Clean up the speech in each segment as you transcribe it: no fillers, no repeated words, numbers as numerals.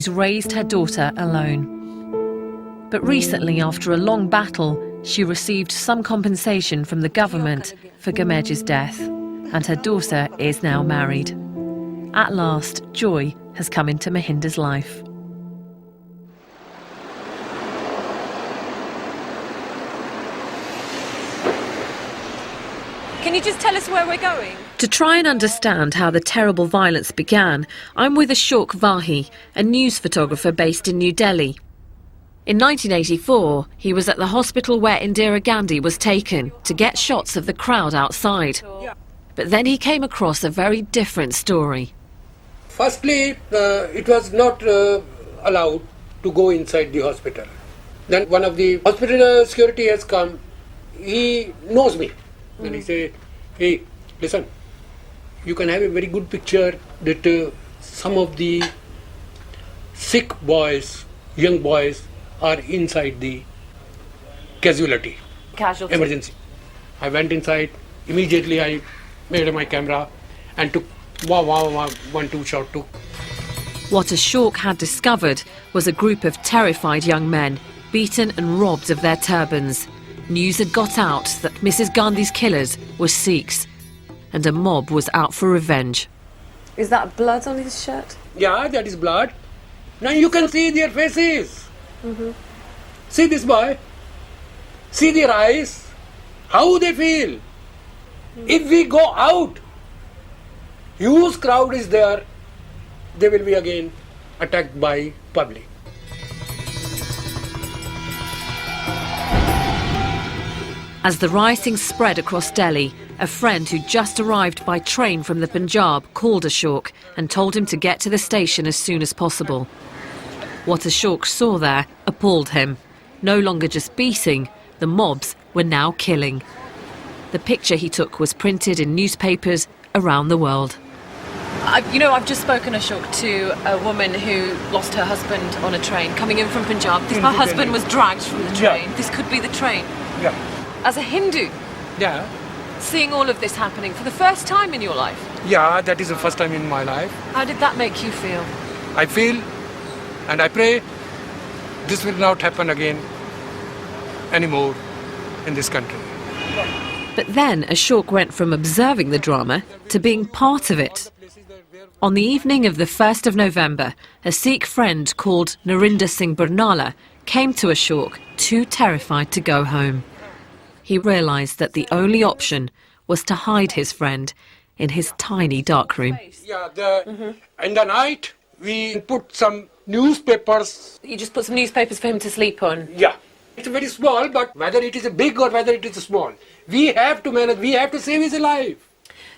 she'd raised her daughter alone. But recently, after a long battle, she received some compensation from the government for Gamej's death, and her daughter is now married. At last, joy has come into Mahinder's life. Can you just tell us where we're going? To try and understand how the terrible violence began, I'm with Ashok Vahi, a news photographer based in New Delhi. In 1984, he was at the hospital where Indira Gandhi was taken to get shots of the crowd outside. But then he came across a very different story. Firstly, it was not allowed to go inside the hospital. Then one of the hospital security has come. He knows me. Then he said, hey, listen, you can have a very good picture that some of the Sikh boys, young boys, are inside the casualty. Emergency. I went inside, immediately I made my camera and took one, two shot took. What Ashok had discovered was a group of terrified young men, beaten and robbed of their turbans. News had got out that Mrs. Gandhi's killers were Sikhs, and a mob was out for revenge. Is that blood on his shirt? Yeah, that is blood. Now you can see their faces. See this boy. See their eyes. How they feel. If we go out, huge crowd is there, they will be again attacked by public. As the rioting spread across Delhi, a friend who just arrived by train from the Punjab called Ashok and told him to get to the station as soon as possible. What Ashok saw there appalled him. No longer just beating, the mobs were now killing. The picture he took was printed in newspapers around the world. I've just spoken, Ashok, to a woman who lost her husband on a train coming in from Punjab. Her husband was dragged from the train. Yeah. This could be the train. Yeah. As a Hindu, seeing all of this happening for the first time in your life. Yeah, that is the first time in my life. How did that make you feel? I feel and I pray this will not happen again anymore in this country. But then Ashok went from observing the drama to being part of it. On the evening of the 1st of November, a Sikh friend called Narinder Singh Barnala came to Ashok, too terrified to go home. He realised that the only option was to hide his friend in his tiny dark room. Yeah, in the night we put some newspapers. You just put some newspapers for him to sleep on? Yeah. It's very small, but whether it is a big or whether it is a small, we have to manage, we have to save his life.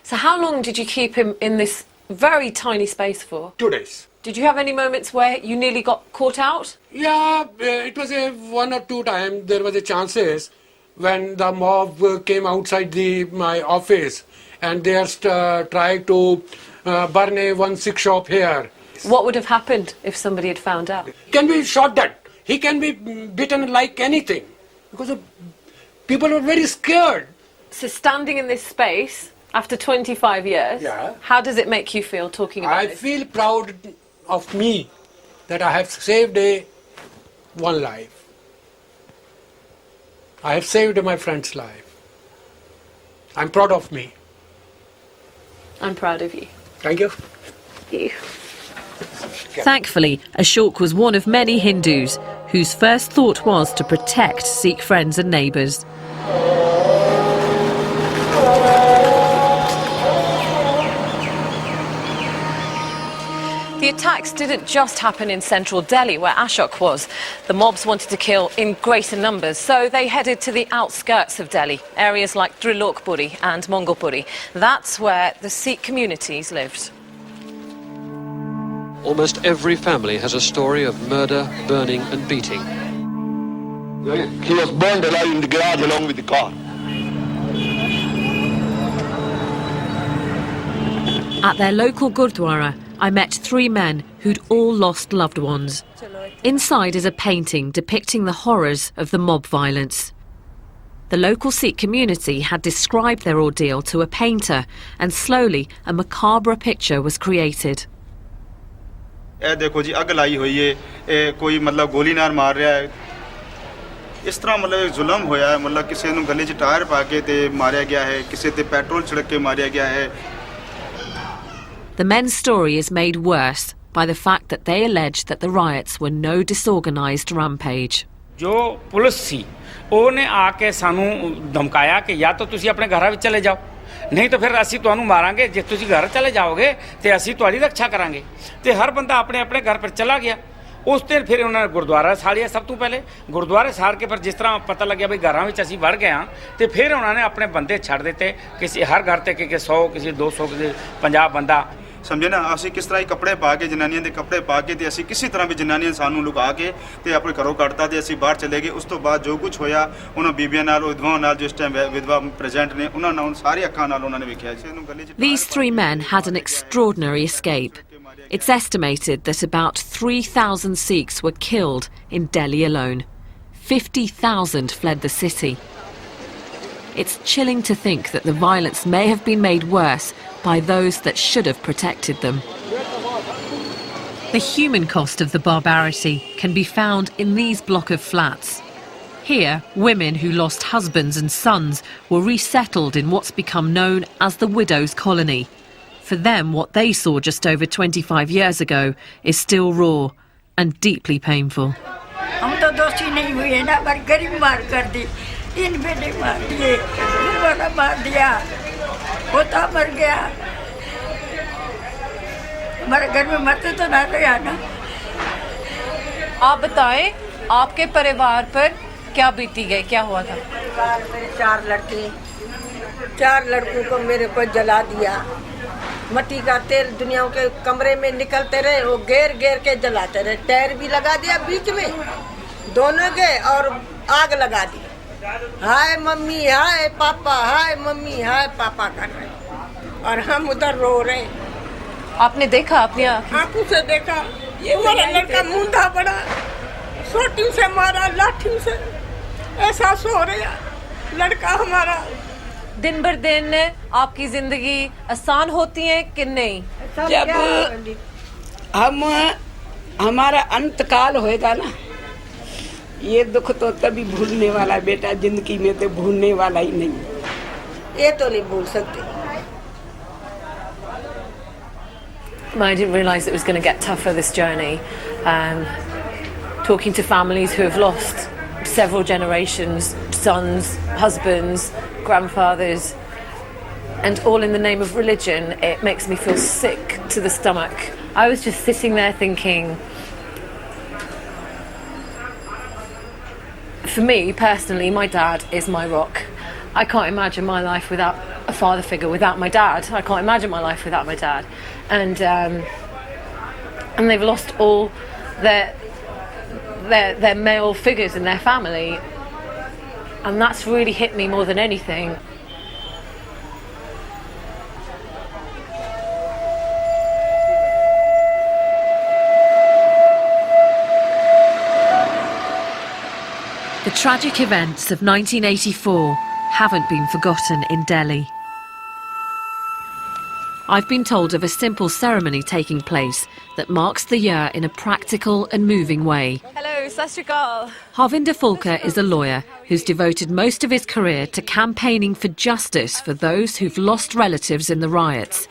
So how long did you keep him in this very tiny space for? 2 days. Did you have any moments where you nearly got caught out? Yeah, it was a 1 or 2 times there was a chances when the mob came outside my office and they are trying to burn one Sikh shop here. What would have happened if somebody had found out? He can be shot dead. He can be beaten like anything because people are very scared. So standing in this space after 25 years, how does it make you feel talking about this? I feel proud of me that I have saved one life. I have saved my friend's life. I'm proud of me. I'm proud of you. Thank you. Thank you. Thankfully, Ashok was one of many Hindus whose first thought was to protect Sikh friends and neighbours. The attacks didn't just happen in central Delhi, where Ashok was. The mobs wanted to kill in greater numbers, so they headed to the outskirts of Delhi, areas like Trilokpuri and Mongolpuri. That's where the Sikh communities lived. Almost every family has a story of murder, burning and beating. He was burned alive in the garage along with the car. At their local Gurdwara, I met 3 men who'd all lost loved ones. Inside is a painting depicting the horrors of the mob violence. The local Sikh community had described their ordeal to a painter, and slowly a macabre picture was created. ਇਹ ਦੇਖੋ ਜੀ ਅੱਗ ਲਾਈ ਹੋਈ ਹੈ ਇਹ ਕੋਈ ਮਤਲਬ ਗੋਲੀ ਨਾਲ ਮਾਰ ਰਿਹਾ ਹੈ ਇਸ ਤਰ੍ਹਾਂ ਮਤਲਬ ਜ਼ੁਲਮ ਹੋਇਆ ਹੈ ਮਤਲਬ ਕਿਸੇ ਨੂੰ ਗਲੇ 'ਚ ਟਾਇਰ ਪਾ ਕੇ ਤੇ ਮਾਰਿਆ ਗਿਆ ਹੈ ਕਿਸੇ ਤੇ ਪੈਟਰੋਲ ਛਿੜਕ ਕੇ ਮਾਰਿਆ ਗਿਆ ਹੈ The men's story is made worse by the fact that they allege that the riots were no disorganised rampage. जो पुलिस सी ਉਹਨੇ ਆ ਕੇ ਸਾਨੂੰ ਧਮਕਾਇਆ ਕਿ ਜਾਂ ਤਾਂ ਤੁਸੀਂ ਆਪਣੇ ਘਰਾਂ ਵਿੱਚ ਚਲੇ ਜਾਓ ਨਹੀਂ ਤਾਂ ਫਿਰ ਅਸੀਂ ਤੁਹਾਨੂੰ ਮਾਰਾਂਗੇ ਜੇ ਤੁਸੀਂ ਘਰ ਚਲੇ ਜਾਓਗੇ ਤੇ ਅਸੀਂ ਤੁਹਾਡੀ ਰੱਖਿਆ ਕਰਾਂਗੇ ਤੇ ਹਰ ਬੰਦਾ ਆਪਣੇ ਆਪਣੇ ਘਰ ਪਰ ਚਲਾ ਗਿਆ ਉਸ ਦਿਨ ਫਿਰ ਉਹਨਾਂ ਨੇ ਗੁਰਦੁਆਰਾ ਸਾੜਿਆ ਸਭ ਤੋਂ ਪਹਿਲੇ ਗੁਰਦੁਆਰੇ ਸਾੜ ਕੇ ਪਰ ਜਿਸ ਤਰ੍ਹਾਂ ਪਤਾ ਲੱਗਿਆ ਵੀ ਘਰਾਂ ਵਿੱਚ ਅਸੀਂ ਵੜ ਗਏ ਹਾਂ ਤੇ ਫਿਰ ਉਹਨਾਂ ਨੇ ਆਪਣੇ ਬੰਦੇ ਛੱਡ ਦਿੱਤੇ ਕਿਸੇ ਹਰ ਘਰ ਤੇ ਕਿ 100 ਕਿਸੇ 200 ਕਿਸੇ 50 ਬੰਦਾ ਸਮਝੇ ਨਾ ਅਸੀਂ ਕਿਸ ਤਰ੍ਹਾਂ ਹੀ ਕੱਪੜੇ ਪਾ ਕੇ ਜਨਾਨੀਆਂ ਦੇ ਕੱਪੜੇ ਪਾ ਕੇ ਤੇ ਅਸੀਂ ਕਿਸੇ ਤਰ੍ਹਾਂ ਵੀ ਜਨਾਨੀਆਂ ਸਾਨੂੰ ਲੁਕਾ ਕੇ ਤੇ ਆਪਣੇ ਘਰੋਂ ਕੱਢਤਾ ਤੇ ਅਸੀਂ ਬਾਹਰ ਚਲੇ ਗਏ ਉਸ ਤੋਂ ਬਾਅਦ ਜੋ ਕੁਝ ਹੋਇਆ ਉਹਨਾਂ ਬੀਬੀਆਂ ਨਾਲ ਵਿਧਵਾਵਾਂ ਨਾਲ ਜਿਸ ਟਾਈਮ ਵਿਧਵਾ ਪ੍ਰੈਜ਼ੈਂਟ ਨੇ ਉਹਨਾਂ ਨਾਲ ਸਾਰੀ ਅੱਖਾਂ ਨਾਲ ਉਹਨਾਂ ਨੇ ਵੇਖਿਆ ਇਸ ਨੂੰ ਗਲੇ 'ਚ These three men had an extraordinary escape. It's estimated that about 3,000 Sikhs were killed in Delhi alone. 50,000 fled the city. It's chilling to think that the violence may have been made worse by those that should have protected them. The human cost of the barbarity can be found in these block of flats. Here, women who lost husbands and sons were resettled in what's become known as the widows' colony. For them, what they saw just over 25 years ago is still raw and deeply painful. हम तो दोषी नहीं हुए ना पर गरीब मार कर दी 3 बेटे मार दिए बड़ा मार दिया पोता मर गया हमारे घर में मरते तो ना गया ना आप बताएं आपके परिवार पर क्या बीती गई क्या हुआ था मेरे 4 लड़के 4 लड़कों को मेरे को जला दिया मट्टी का तेल दुनिया के कमरे में निकलते रहे वो घेर घेर के जलाते रहे टायर भी लगा दिया बीच में दोनों के और आग लगा दी हाय मम्मी हाय पापा हाय मम्मी हाय पापा कर रहे और हम उधर रो रहे आपने देखा अपनी आंखों से देखा ये मेरा लड़का मुंडा बड़ा सोटी से मारा लाठी से ऐसा सो रहा लड़का हमारा दिन भर दिन आपकी जिंदगी आसान होती है कि नहीं जब हम हमारा अंतकाल होएगा ना ये दुख तो तभी भूलने वाला बेटा जिंदगी में तो भूलने वाला ही नहीं ये तो नहीं भूल सकते I didn't realise it was going to get tougher this journey. Talking to families who have lost several generations, sons, husbands, grandfathers, and all in the name of religion, it makes me feel sick to the stomach. I was just sitting there thinking, for me personally, my dad is my rock. I can't imagine my life without a father figure, without my dad. I can't imagine my life without my dad. And they've lost all their male figures in their family, and that's really hit me more than anything. The tragic events of 1984 haven't been forgotten in Delhi. I've been told of a simple ceremony taking place that marks the year in a practical and moving way. Hello, Sat Shri Akal. Harvinder Fulkar is a lawyer who's devoted most of his career to campaigning for justice for those who've lost relatives in the riots.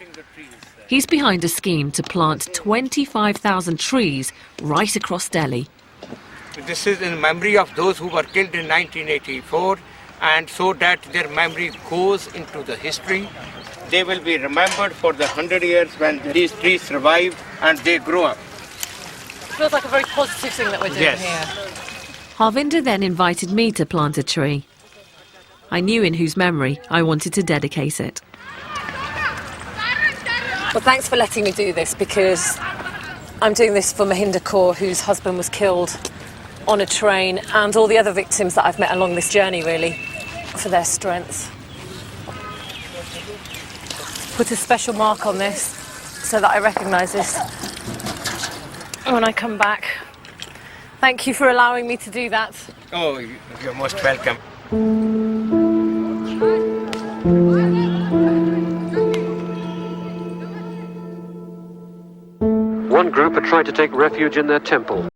He's behind a scheme to plant 25,000 trees right across Delhi. This is in memory of those who were killed in 1984, and so that their memory goes into the history. They will be remembered for the 100 years when these trees survive and they grow up. Feels like a very positive thing that we're doing Yes. here. Harvinder then invited me to plant a tree. I knew in whose memory I wanted to dedicate it. Well, thanks for letting me do this, because I'm doing this for Mahinder Kaur, whose husband was killed on a train, and all the other victims that I've met along this journey, really, for their strength. Put a special mark on this so that I recognise this when I come back. Thank you for allowing me to do that. Oh, you're most welcome. One group had tried to take refuge in their temple.